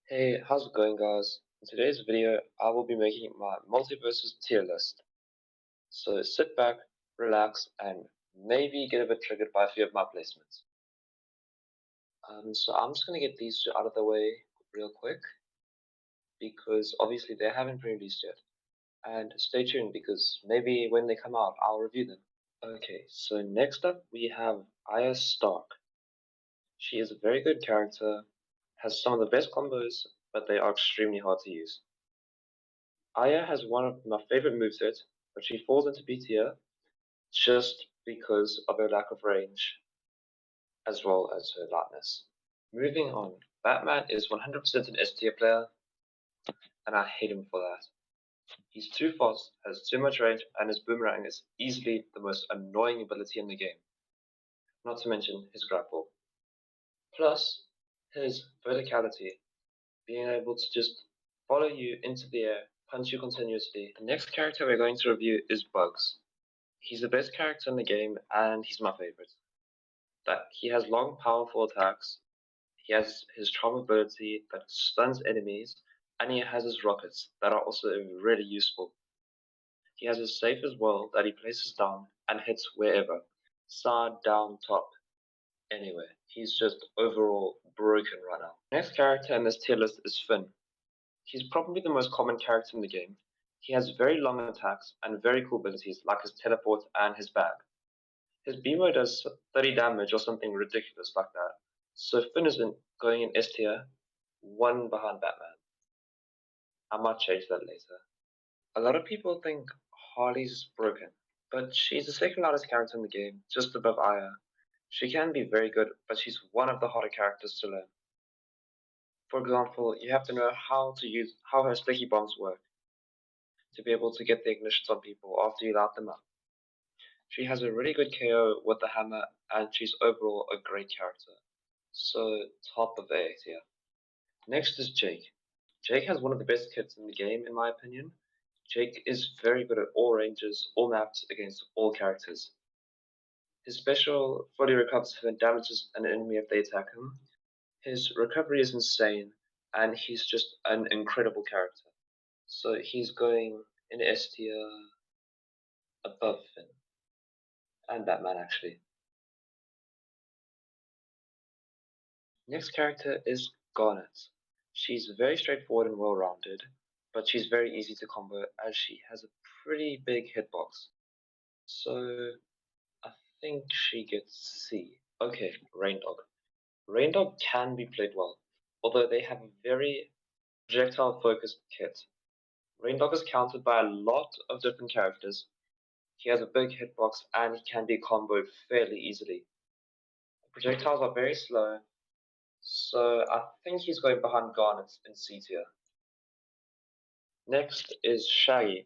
Hey, how's it going, guys? In today's video, I will be making my MultiVersus tier list. So sit back, relax, and maybe get a bit triggered by a few of my placements. So I'm just gonna get these two out of the way real quick because obviously they haven't been released yet. And stay tuned because maybe when they come out, I'll review them. Okay, so next up we have Arya Stark. She is a very good character, has some of the best combos, but they are extremely hard to use. Aya has one of my favorite movesets, but she falls into B tier just because of her lack of range as well as her lightness. Moving on, Batman is 100% an S tier player, and I hate him for that. He's too fast, has too much range, and his boomerang is easily the most annoying ability in the game, not to mention his grapple. Plus, his verticality, being able to just follow you into the air, punch you continuously. The next character we're going to review is Bugs. He's the best character in the game, and he's my favorite. That he has long, powerful attacks. He has his charm ability that stuns enemies, and he has his rockets that are also really useful. He has his safe as well that he places down and hits wherever, side, down, top, anywhere. He's just overall broken right now. Next character in this tier list is Finn. He's probably the most common character in the game. He has very long attacks and very cool abilities like his teleport and his bag. His Beamo does 30 damage or something ridiculous like that. So Finn is going in S tier, one behind Batman. I might change that later. A lot of people think Harley's broken, but she's the second loudest character in the game, just above Aya. She can be very good, but she's one of the harder characters to learn. For example, you have to know how her sticky bombs work to be able to get the ignitions on people after you light them up. She has a really good KO with the hammer, and she's overall a great character. So top of A tier. Next is Jake. Jake has one of the best kits in the game, in my opinion. Jake is very good at all ranges, all maps, against all characters. His special fully recovers and damages an enemy if they attack him. His recovery is insane, and he's just an incredible character. So he's going in S tier above Finn and Batman actually. Next character is Garnet. She's very straightforward and well-rounded, but she's very easy to combo as she has a pretty big hitbox. So I think she gets C. Okay, Raindog. Raindog can be played well, although they have a very projectile-focused kit. Raindog is countered by a lot of different characters. He has a big hitbox and he can be comboed fairly easily. Projectiles are very slow, so I think he's going behind Garnet in C tier. Next is Shaggy.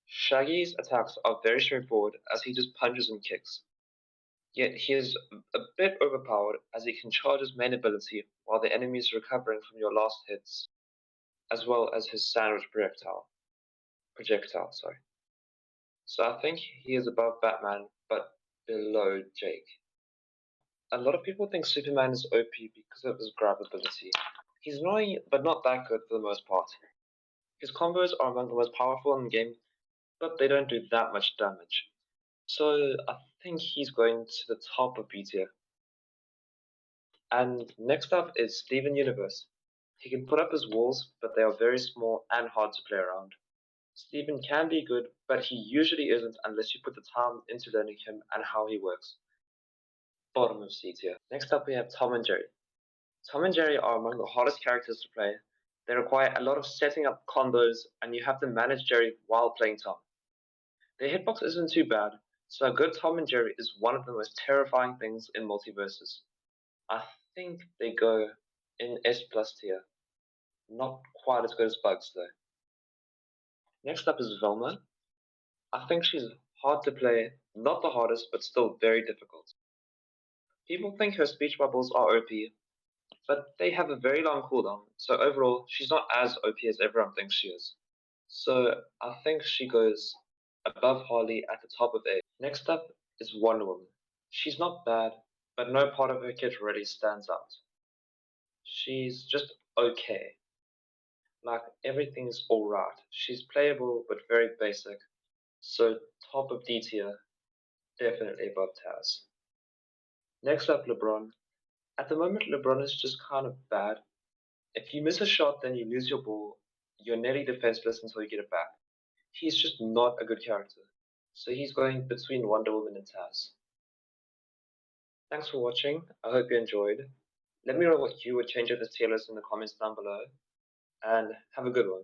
Shaggy's attacks are very straightforward as he just punches and kicks. Yet he is a bit overpowered as he can charge his main ability while the enemy is recovering from your last hits, as well as his sandwich projectile, sorry. So I think he is above Batman, but below Jake. A lot of people think Superman is OP because of his grab ability. He's annoying, but not that good for the most part. His combos are among the most powerful in the game, but they don't do that much damage. So I think he's going to the top of B tier. And next up is Steven Universe. He can put up his walls, but they are very small and hard to play around. Steven can be good, but he usually isn't unless you put the time into learning him and how he works. Bottom of C tier. Next up we have Tom and Jerry. Tom and Jerry are among the hardest characters to play. They require a lot of setting up combos, and you have to manage Jerry while playing Tom. Their hitbox isn't too bad, so a good Tom and Jerry is one of the most terrifying things in MultiVersus. I think they go in S plus tier. Not quite as good as Bugs though. Next up is Velma. I think she's hard to play, not the hardest, but still very difficult. People think her speech bubbles are OP, but they have a very long cooldown, so overall, she's not as OP as everyone thinks she is. So I think she goes above Harley at the top of A. Next up is Wonder Woman. She's not bad, but no part of her kit really stands out. She's just okay. Like everything's alright. She's playable but very basic. So top of D tier, definitely above Taz. Next up, LeBron. At the moment, LeBron is just kind of bad. If you miss a shot, then you lose your ball. You're nearly defenseless until you get it back. He's just not a good character. So he's going between Wonder Woman and Taz. Thanks for watching. I hope you enjoyed. Let me know what you would change at the tier list in the comments down below. And have a good one.